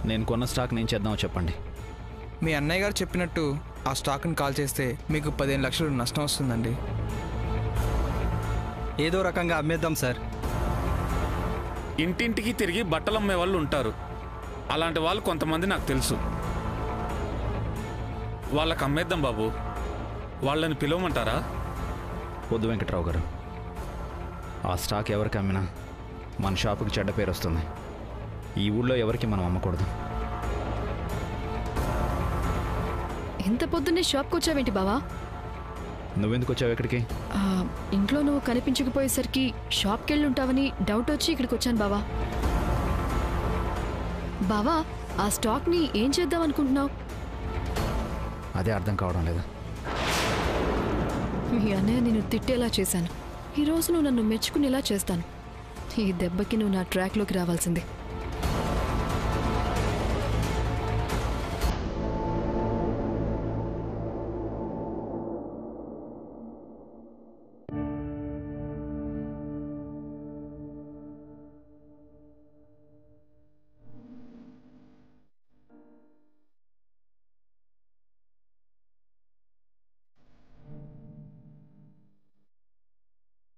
నేను కొన్న స్టాక్ నేను చేద్దామో చెప్పండి. మీ అన్నయ్య గారు చెప్పినట్టు ఆ స్టాక్ని కాల్ చేస్తే మీకు 15 లక్షలు నష్టం వస్తుందండి. ఏదో రకంగా అమ్మేద్దాం సార్. ఇంటింటికి తిరిగి బట్టలు అమ్మే వాళ్ళు ఉంటారు. అలాంటి వాళ్ళు కొంతమంది నాకు తెలుసు. వాళ్ళకి అమ్మేద్దాం బాబు. వాళ్ళని పిలవమంటారా? వద్దు వెంకట్రావు గారు, ఆ స్టాక్ ఎవరికి అమ్మినా మన షాపుకి చెడ్డ పేరు వస్తుంది. ఈ ఊళ్ళో ఎవరికి మనం అమ్మకూడదు. ఇంత పొద్దున్నే షాప్కి వచ్చావేంటి బావా? నువ్వెందుకు వచ్చావు ఇక్కడికి? ఇంట్లో నువ్వు కనిపించకపోయేసరికి షాప్కి వెళ్ళి ఉంటావని డౌట్ వచ్చి ఇక్కడికి వచ్చాను బావా. బావా, ఆ స్టాక్ని ఏం చేద్దాం అనుకుంటున్నావు? అదే అర్థం కావడం లేదా? మీ అన్నయ్య నేను తిట్టేలా చేశాను. ఈరోజు నువ్వు నన్ను మెచ్చుకునేలా చేస్తాను. ఈ దెబ్బకి నువ్వు నా ట్రాక్లోకి రావాల్సిందే.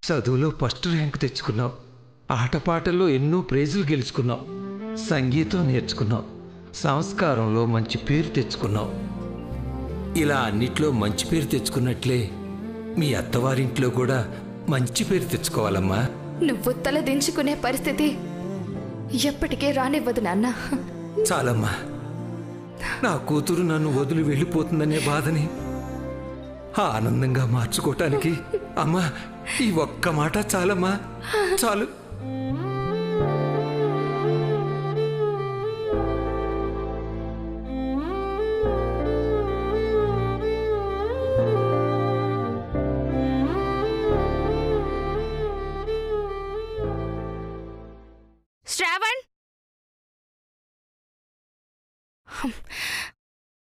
చదువులో ఫస్ట్ ర్యాంక్ తెచ్చుకున్నావు, ఆటపాటల్లో ఎన్నో ప్రైజులు గెలుచుకున్నావు, సంగీతం నేర్చుకున్నావు, సంస్కారంలో మంచి పేరు తెచ్చుకున్నావు. ఇలా అన్నిట్లో మంచి పేరు తెచ్చుకున్నట్లే మీ అత్తవారింట్లో కూడా మంచి పేరు తెచ్చుకోవాలమ్మా. నువ్వు తల దించుకునే పరిస్థితి ఎప్పటికే రానివ్వదు నాన్న. చాలమ్మా, నా కూతురు నన్ను వదిలి వెళ్ళిపోతుందనే బాధని ఆనందంగా మార్చుకోవటానికి అమ్మా ఈ ఒక్క మాట చాలమ్మా, చాలు. శ్రావణ్,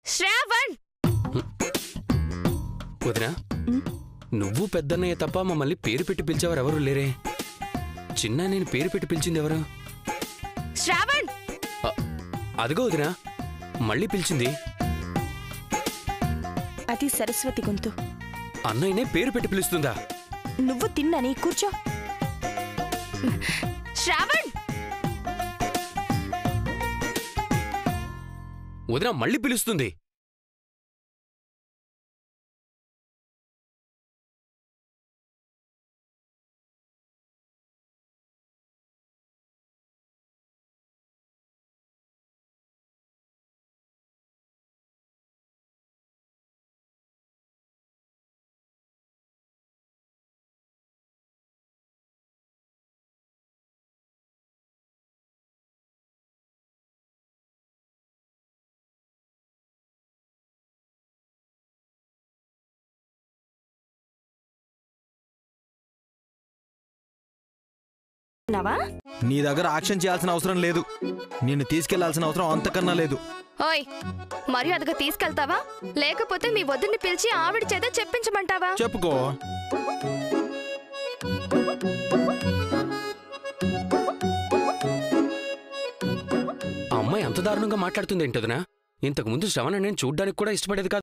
శ్రావణ్! వదినా, నువ్వు పెద్దన్నయ్య తప్ప మమ్మల్ని పేరు పెట్టి పిలిచేవారు ఎవరు లేరే. చిన్న నేను పేరు పెట్టి పిలిచింది ఎవరు? శ్రావణ్! అదిగో వదినా, మళ్ళీ పిలిచింది. అది సరస్వతి గొంతు. అన్నయ్యనే పేరు పెట్టి పిలుస్తుందా? నువ్వు తిన్నని కూర్చో. శ్రావణ్! వదినా మళ్ళీ పిలుస్తుంది. నీ దగ్గర యాక్షన్ చేయాల్సిన అవసరం లేదు. నిన్ను తీసుకెళ్లాల్సిన అవసరం అంతకన్నా లేదు. ఓయ్, మర్యాదగా తీసుకెళ్తావా లేకపోతే మీ వదిన్ని పిలిచి ఆవిడ చేత చెప్పించమంటావా? చెప్పుకో. ఆ అమ్మాయి అంత దారుణంగా మాట్లాడుతుంది ఏంటదనా? ఇంతకుముందు శ్రవణ నేను చూడ్డానికి కూడా ఇష్టపడేది కాదు.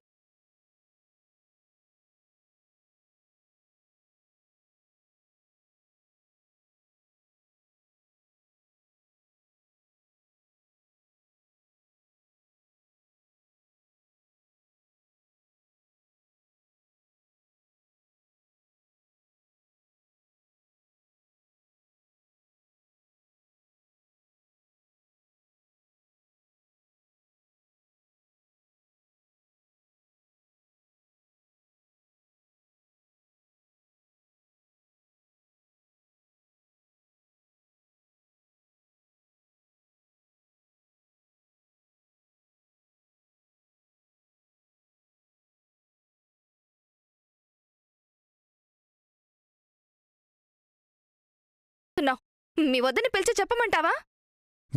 మీ వద్దని పిలిచి చెప్పమంటావా?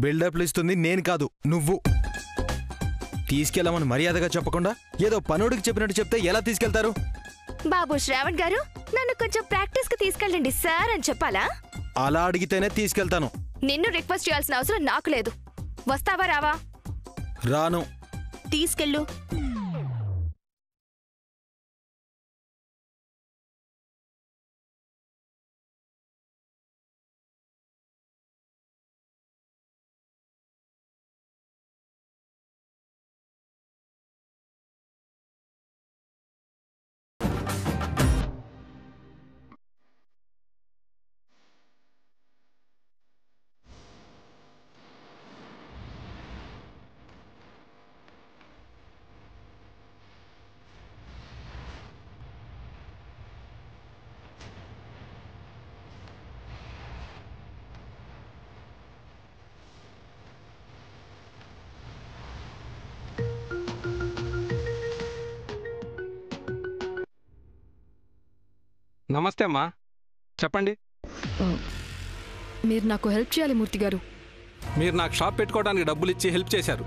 బిల్డప్లు ఇస్తుంది నేను కాదు, నువ్వు. తీసుకెళ్ళమని మర్యాదగా చెప్పకుండా ఏదో పనుడికి చెప్పినట్టు చెప్తే ఎలా తీసుకెళ్తారు? బాబు శ్రావణ్ గారు, నన్ను కొంచెం ప్రాక్టీస్ కి తీసుకెళ్ళండి సార్ అని చెప్పాలా? అలా అడిగితేనే తీసుకెళ్తాను. నిన్ను రిక్వెస్ట్ చేయాల్సిన అవసరం నాకు లేదు. వస్తావా రావా? రాను. తీసుకెళ్ళు. నమస్తే అమ్మా, చెప్పండి. మీరు నాకు హెల్ప్ చేయాలి మూర్తి గారు. మీరు నాకు షాప్ పెట్టుకోవడానికి డబ్బులు ఇచ్చి హెల్ప్ చేశారు.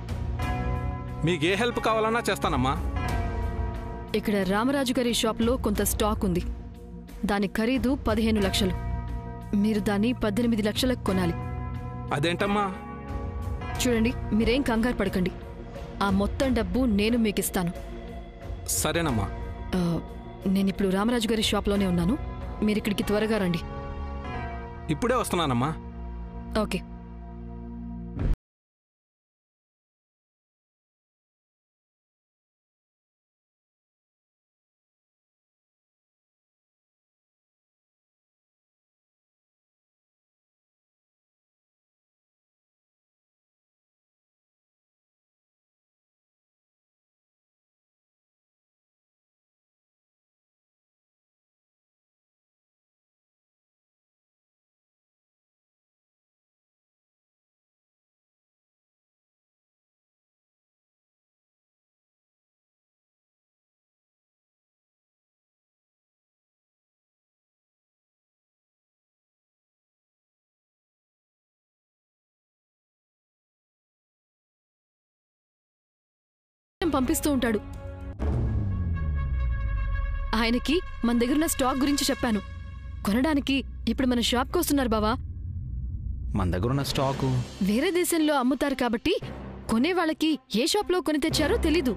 మీకు ఏ హెల్ప్ కావాలన్నా చేస్తానమ్మా. ఇక్కడ రామరాజు గారి షాప్లో కొంత స్టాక్ ఉంది. దాని ఖరీదు 15 లక్షలు. మీరు దాన్ని 18 లక్షలకు కొనాలి. అదేంటమ్మా? చూడండి, మీరేం కంగారు పడకండి. ఆ మొత్తం డబ్బు నేను మీకు ఇస్తాను. సరేనమ్మా. నేనిప్పుడు రామరాజు గారి షాప్లోనే ఉన్నాను. మీరు ఇక్కడికి త్వరగా రండి. ఇప్పుడే వస్తున్నానమ్మా. ఓకే. పంపిస్తూ ఉంటాడు. ఆయనకి మన దగ్గరున్న స్టాక్ గురించి చెప్పాను. కొనడానికి ఇప్పుడు మన షాప్కి వస్తున్నారు బావా. మన దగ్గరున్న స్టాకు వేరే దేశంలో అమ్ముతారు కాబట్టి కొనేవాళ్ళకి ఏ షాప్లో కొని తెచ్చారో తెలీదు.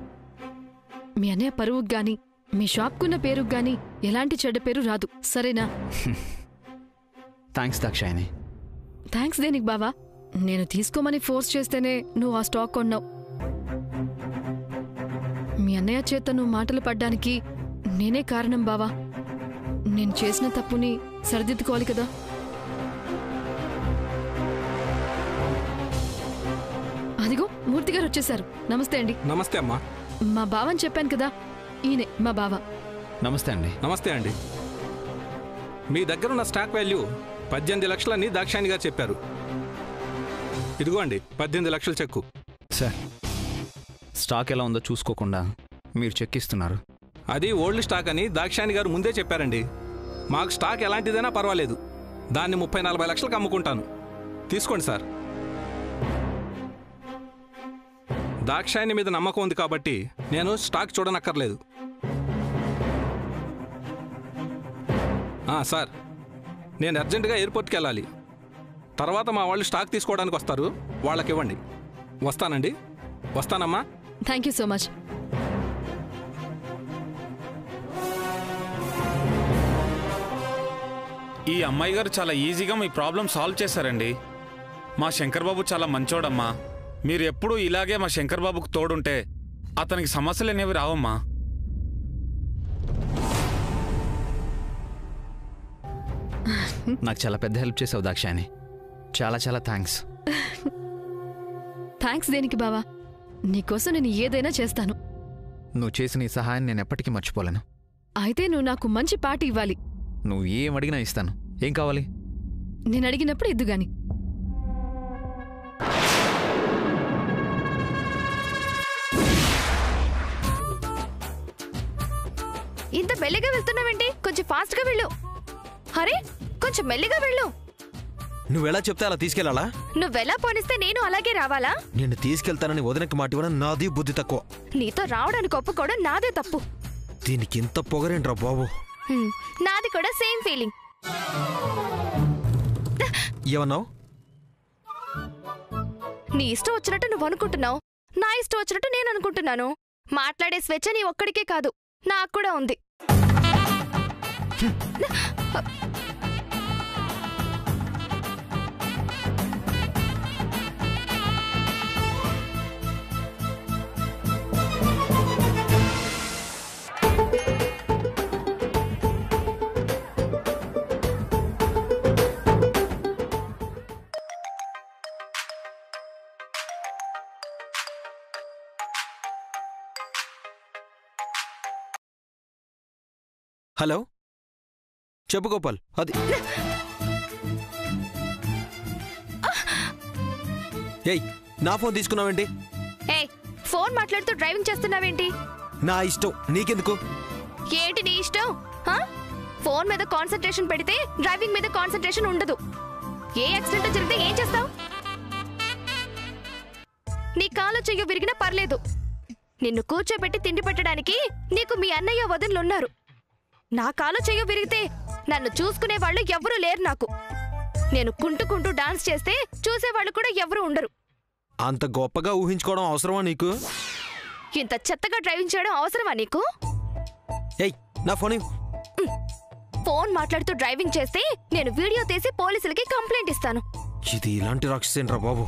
మీ అన్నయ్య పరువుకు గాని మీ షాప్కున్న పేరుకు గాని ఎలాంటి చెడ్డ పేరు రాదు, సరేనా? థ్యాంక్స్ దాక్షాయని. థ్యాంక్స్ దేనికి బావా? నేను తీసుకోమని ఫోర్స్ చేస్తేనే నువ్వు ఆ స్టాక్ కొన్నావు. మీ అన్నయ్య చేత నువ్వు మాటలు పడ్డానికి నేనే కారణం బావా. నేను చేసిన తప్పుని సరిదిద్దుకోవాలి కదా. అదిగో మూర్తి గారు వచ్చేశారు. నమస్తే అండి. నమస్తే అమ్మా. మా బావని చెప్పాను కదా, ఈయనే మా బావ. నమస్తే అండి. నమస్తే అండి. మీ దగ్గరున్న స్టాక్ వాల్యూ 18 లక్షలని దాక్షాయణి గారు చెప్పారు. ఇదిగో అండి 18 లక్షల చెక్కు. సార్, స్టాక్ ఎలా ఉందో చూసుకోకుండా మీరు చెక్ ఇస్తున్నారు. అది ఓల్డ్ స్టాక్ అని దాక్షాయణి గారు ముందే చెప్పారండి. మాకు స్టాక్ ఎలాంటిదైనా పర్వాలేదు, దాన్ని 30-40 లక్షలకు అమ్ముకుంటాను. తీసుకోండి సార్. దాక్షాయణి మీద నమ్మకం ఉంది కాబట్టి నేను స్టాక్ చూడనక్కర్లేదు. సార్, నేను అర్జెంటుగా ఎయిర్పోర్ట్కి వెళ్ళాలి. తర్వాత మా వాళ్ళు స్టాక్ తీసుకోవడానికి వస్తారు, వాళ్ళకి ఇవ్వండి. వస్తానండి. వస్తానమ్మా. Thank you so much. ఈ అమ్మాయి గారు చాలా ఈజీగా మీ ప్రాబ్లం సాల్వ్ చేశారండి. మా శంకర్ బాబు చాలా మంచోడమ్మా. మీరు ఎప్పుడూ ఇలాగే మా శంకర్ బాబుకు తోడుంటే అతనికి సమస్యలు అనేవి రావమ్మా. నాకు చాలా పెద్ద హెల్ప్ చేసావు దాక్షాయని. చాలా చాలా థ్యాంక్స్. థ్యాంక్స్ దేనికి బావా? నీకోసం నేను ఏదైనా చేస్తాను. నువ్వు చేసిన ఈ సహాయం నేను ఎప్పటికీ మర్చిపోలేను. అయితే నువ్వు నాకు మంచి పార్టీ ఇవ్వాలి. నువ్వు ఏం అడిగినా ఇస్తాను. ఏం కావాలి? నేను అడిగినప్పుడు ఇద్దుగాని. ఇంత మెల్లిగా వెళ్తున్నావేంటి? కొంచెం ఫాస్ట్గా వెళ్ళు. అరే, కొంచెం మెల్లిగా వెళ్ళు. నువ్వెలా చెప్తే అలా తీసుకెళ్లాలా? నువ్వెలా పోనిస్తే నేను అలాగే రావాలా? నిన్ను తీసుకెళ్తానని వదినకి మాట ఇవ్వడం నాది బుద్ధి తక్కువ. నీతో రావడానికి ఒప్పుకోవడం నాదే తప్పు. దీనికి ఇంత పొగరేంట్రా బాబు? నాది కూడా సేమ్ ఫీలింగ్. ఏమన్నావు? నీ ఇష్టం వచ్చినట్టు నువ్వు అనుకుంటున్నావు. నా ఇష్టం వచ్చినట్టు నేను అనుకుంటున్నాను. మాట్లాడే స్వేచ్ఛ నీ ఒక్కడికే కాదు, నాకు కూడా ఉంది. హలో, చెప్పు గోపాల్. అది ఏయ్, నా ఫోన్ తీసుకున్నావేంటి? ఏయ్, ఫోన్ మాట్లాడుతూ డ్రైవింగ్ చేస్తున్నావేంటి? నా ఇష్టం, నీకెందుకు? ఏంటి నీ ఇష్టం? ఫోన్ మీద కాన్సంట్రేషన్ పెడితే డ్రైవింగ్ మీద కాన్సంట్రేషన్ ఉండదు. ఏ యాక్సిడెంట్ జరిగితే ఏం చేస్తావు? నీ కాలు చెయ్యి విరిగినా పర్లేదు, నిన్ను కూర్చోబెట్టి తిండి పెట్టడానికి నీకు మీ అన్నయ్య వదినలున్నారు. నా కాలు చెయ్యి విరిగితే నన్ను చూసుకునే వాళ్ళు ఎవరూ లేరు నాకు. నేను కుంటూ డాన్స్ చేస్తే చూసేవాళ్ళు కూడా ఎవరూ ఉండరు. అంత గొప్పగా ఊహించుకోవడం అవసరమా నీకు? ఇంత చెత్తగా డ్రైవింగ్ చేయడం అవసరమా నీకు? ఏయ్, నా ఫోన్ ఇవ్వు. ఫోన్ మాట్లాడుతూ డ్రైవింగ్ చేస్తే నేను వీడియో తీసి పోలీసులకి కంప్లైంట్ ఇస్తాను. ఇది ఇలాంటి రాక్షసేంట్రా బాబు.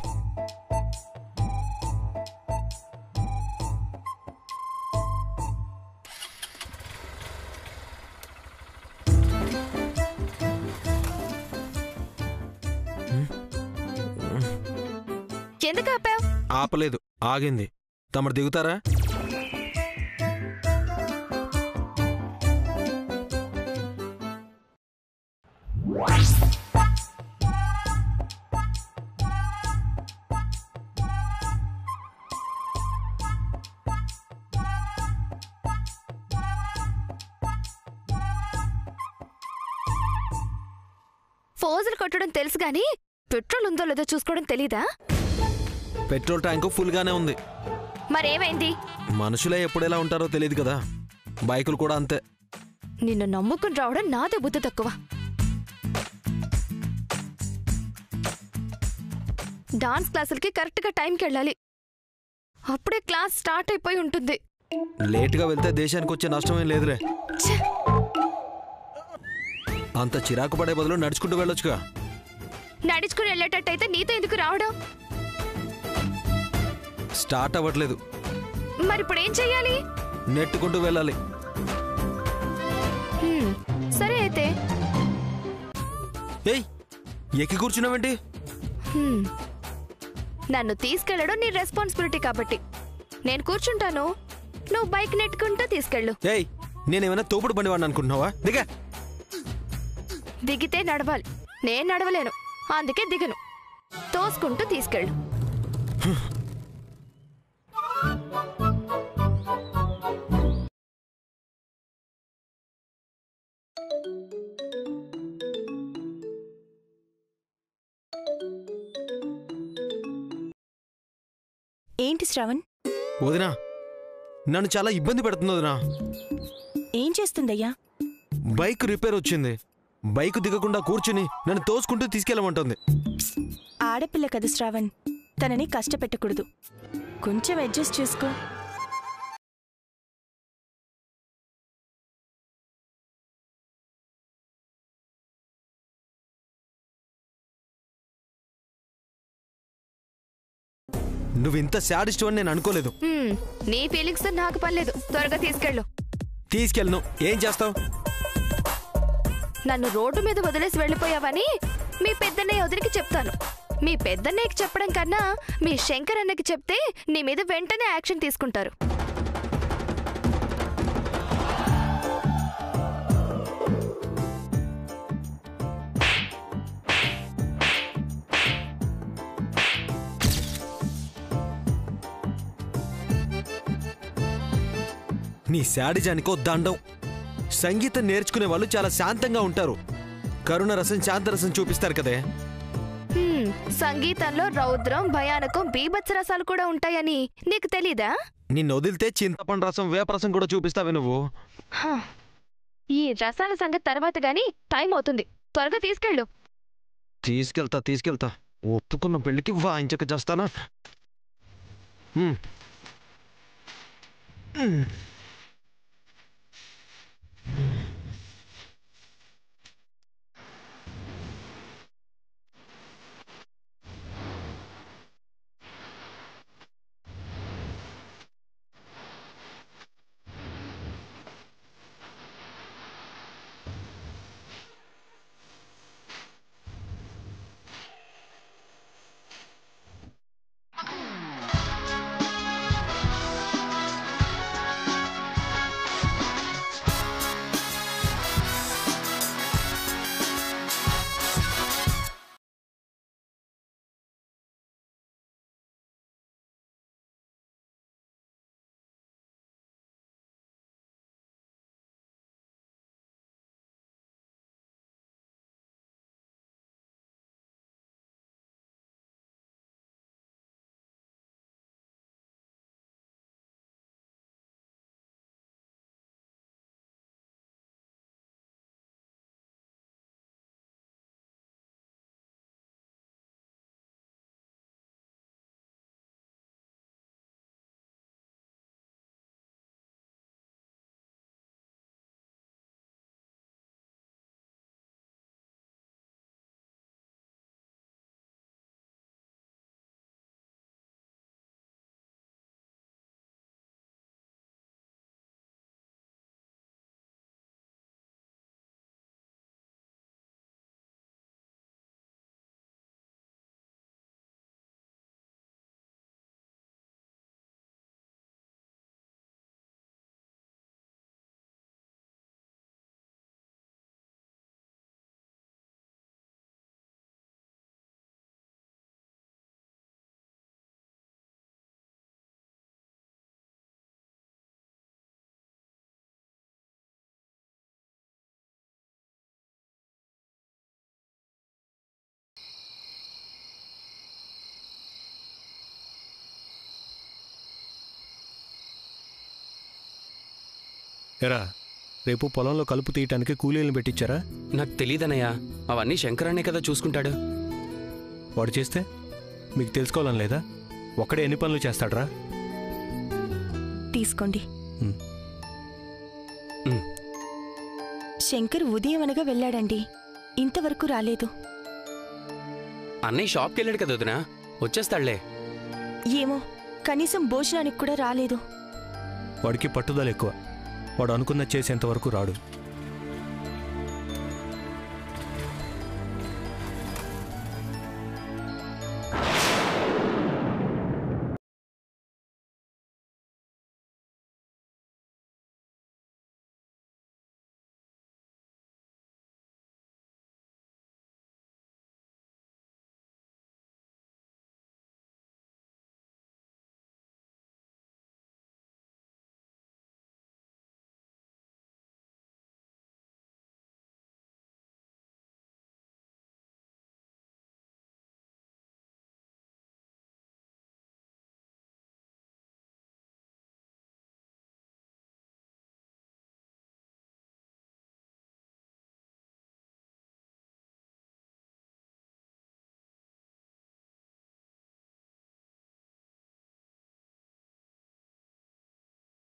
ఎందుకు ఆపావు? ఆపలేదు, ఆగింది. తమరు దిగుతారా? ఫోజులు కొట్టడం తెలుసు గాని పెట్రోల్ ఉందో లేదో చూసుకోవడం తెలీదా? పెట్రోల్ ట్యాంకు ఫుల్ గానే ఉంది. మరేమైంది? మనుషులే ఎప్పుడెలా ఉంటారో తెలియదు కదా, బైకులు కూడా అంతే. నిన్ను నమ్ముకుని రావడం నాదే బుద్ధి తక్కువ. డాన్స్ క్లాసులకి కరెక్ట్గా టైంకి వెళ్ళాలి, అప్పుడే క్లాస్ స్టార్ట్ అయిపోయి ఉంటుంది. లేటుగా వెళ్తే దేశానికి వచ్చే నష్టమేం లేదులే. అంత చిరాకు పడే బదులు నడుచుకుంటూ వెళ్ళొచ్చుగా. నడుచుకుని వెళ్ళేటట్టయితే నీతో ఎందుకు రావడం? స్టార్ట్ అవ్వట్లేదు. మరిప్పుడు ఏం చెయ్యాలి? నెట్టుకుంటూ వెళ్ళాలి. సరే అయితే. ఏయ్, ఎక్కి కూర్చున్నావేంటి? నన్ను తీసుకెళ్లడం నీ రెస్పాన్సిబిలిటీ కాబట్టి నేను కూర్చుంటాను, నువ్వు బైక్ నెట్టుకుంటూ తీసుకెళ్ళు. ఏయ్, నేనేమైనా తోపుడు బండివాడిని అనుకుంటున్నావా? దిగా. దిగితే నడవాలి, నేను నడవలేను, అందుకే దిగను. తోసుకుంటూ తీసుకెళ్ళు. ఏంటి శ్రావణ్? వదినా, నన్ను చాలా ఇబ్బంది పెడుతుంది వదినా. ఏం చేస్తుందయ్యా? బైక్ రిపేర్ వచ్చింది, బైక్ దిగకుండా కూర్చుని నన్ను తోసుకుంటూ తీసుకెళ్ళమంటుంది. ఆడపిల్ల కదా శ్రావణ్, తనని కష్టపెట్టకూడదు, కొంచెం అడ్జస్ట్ చేసుకో. నువ్వు ఇంత శాడిస్ట్ అని నేను అనుకోలేదు. నీ ఫీలింగ్స్ నాకు పర్లేదు, త్వరగా తీసుకెళ్ళు. తీసుకెళ్ళను. ఏం చేస్తావు? నన్ను రోడ్డు మీద వదిలేసి వెళ్ళిపోయావని మీ పెద్దన్నయ్య వదిలికి చెప్తాను. మీ పెద్దన్నయ్యకి చెప్పడం కన్నా మీ శంకర్ అన్నకి చెప్తే నీ మీద వెంటనే యాక్షన్ తీసుకుంటారు. నీ శాడిజానికో దండం. సంగీతం నేర్చుకునే వాళ్ళు చాలా శాంతంగా ఉంటారు, కరుణ రసం శాంతరసం చూపిస్తారు కదే. సంగీతంలో రౌద్రం, భయానకం, బీభత్సరసాలు కూడా ఉంటాయని నీకు తెలీదా? నిన్ను వదిలితే చింతపండు రసం, వేపరసం కూడా చూపిస్తావే నువ్వు. ఈ రసాల సంగతి తర్వాత గాని, టైం అవుతుంది, త్వరగా తీసుకెళ్ళు. తీసుకెళ్తా. ఒప్పుకున్న పెళ్లికి వాయించక చేస్తానా? ఎరా రేపు పొలంలో కలుపు తీయటానికి కూలీలను పెట్టించారా? నాకు తెలీదనయ్యా, అవన్నీ శంకరాన్నే కదా చూసుకుంటాడు. వాడు చేస్తే మీకు తెలుసుకోవాలని లేదా? ఒక్కడే ఎన్ని పనులు చేస్తాడ్రా? తీసుకోండి. శంకర్ ఉదయం అనగా వెళ్ళాడండి, ఇంతవరకు రాలేదు. అన్నయ్య షాప్కి వెళ్ళాడు కదా వదినా, వచ్చేస్తాడులే. ఏమో, కనీసం భోజనానికి కూడా రాలేదు. వాడికి పట్టుదల ఎక్కువ, వాడు అనుకున్న చేసేంతవరకు రాడు.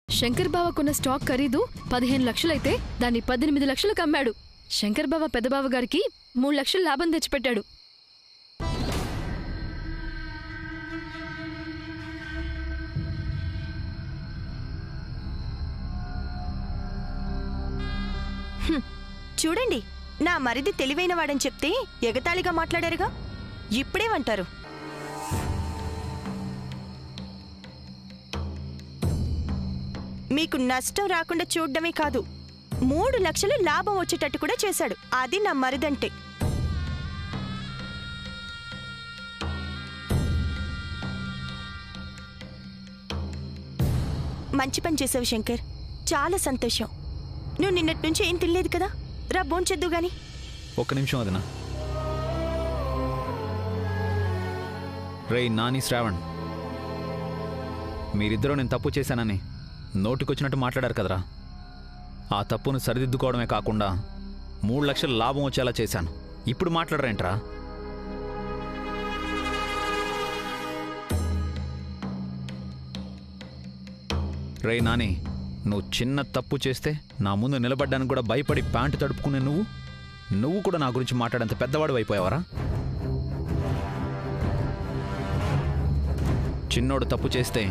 శంకర్ బావకున్న స్టాక్ ఖరీదు 15 లక్షలైతే దాన్ని 18 లక్షలకు అమ్మాడు. శంకర్ బావ పెద్దబావ గారికి 3 లక్షలు లాభం తెచ్చిపెట్టాడు. చూడండి, నా మరిది తెలివైనవాడని చెప్తే ఎగతాళిగా మాట్లాడారుగా, ఇప్పుడేమంటారు? మీకు నష్టం రాకుండా చూడడమే కాదు, 3 లక్షలు లాభం వచ్చేటట్టు కూడా చేశాడు. అది నా మరిదంటే. మంచి పని చేసావు శంకర్, చాలా సంతోషం. నువ్వు నిన్నటి నుంచి ఏం తినలేదు కదా, రా భోంచేద్దు గాని. ఒక్క నిమిషం వదినా. రేయ్ నాని, శ్రావణ్, మీరిద్దరూ నేను తప్పు చేశానని నోటికొచ్చినట్టు మాట్లాడారు కదరా. ఆ తప్పును సరిదిద్దుకోవడమే కాకుండా 3 లక్షల లాభం వచ్చేలా చేశాను. ఇప్పుడు మాట్లాడరేంట్రా? రే నాని, నువ్వు చిన్న తప్పు చేస్తే నా ముందు నిలబడ్డానికి కూడా భయపడి ప్యాంటు తడుపుకునే నువ్వు కూడా నా గురించి మాట్లాడేంత పెద్దవాడు అయిపోయావరా? చిన్నోడు తప్పు చేస్తే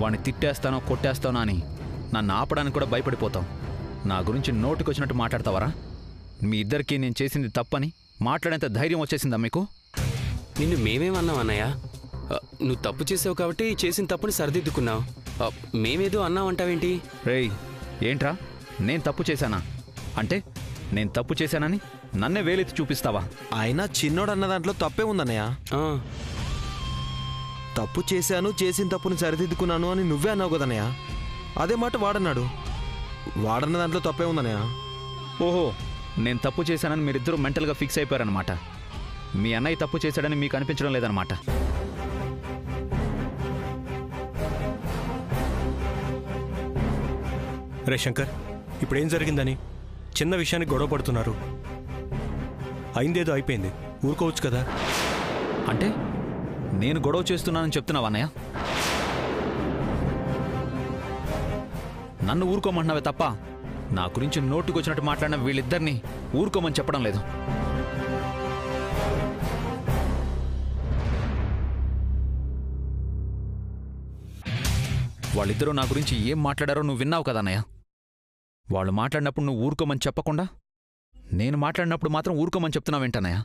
వాడిని తిట్టేస్తానో కొట్టేస్తానో అని నన్ను ఆపడానికి కూడా భయపడిపోతావు. నా గురించి నోటికొచ్చినట్టు మాట్లాడతావరా? మీ ఇద్దరికీ నేను చేసింది తప్పని మాట్లాడేంత ధైర్యం వచ్చేసిందా మీకు? నిన్ను మేమేమన్నాం అన్నయ్య? నువ్వు తప్పు చేసావు కాబట్టి చేసిన తప్పుని సరిదిద్దుకున్నావు. మేమేదో అన్నావంటావేంటి? రేయ్, ఏంట్రా నేను తప్పు చేశానా అంటే నేను తప్పు చేశానని నన్నే వేలెత్తి చూపిస్తావా? అయినా చిన్నోడు అన్న దాంట్లో తప్పే ఉందన్నయ్య. తప్పు చేశాను, చేసిన తప్పుని సరిదిద్దుకున్నాను అని నువ్వే అన్నావు కదన్నయ్య. అదే మాట వాడన్నాడు. వాడన్న దాంట్లో తప్పే ఉందన్నయ్య. ఓహో, నేను తప్పు చేశానని మీరిద్దరూ మెంటల్గా ఫిక్స్ అయిపోయారనమాట. మీ అన్నయ్య తప్పు చేశాడని మీకు అనిపించడం లేదనమాట. రే శంకర్, ఇప్పుడేం జరిగిందని చిన్న విషయానికి గొడవ పడుతున్నారు? అయిందేదో అయిపోయింది, ఊరుకోవచ్చు కదా. అంటే నేను గొడవ చేస్తున్నానని చెప్తున్నావా అన్నయ్య? నన్ను ఊరుకోమంటున్నావే తప్ప నా గురించి నోటుకొచ్చినట్టు మాట్లాడిన వీళ్ళిద్దరినీ ఊరుకోమని చెప్పడం లేదు. వాళ్ళిద్దరూ నా గురించి ఏం మాట్లాడారో నువ్వు విన్నావు కదా అన్నయ్య. వాళ్ళు మాట్లాడినప్పుడు నువ్వు ఊరుకోమని చెప్పకుండా నేను మాట్లాడినప్పుడు మాత్రం ఊరుకోమని చెప్తున్నావేంటన్నయ్య?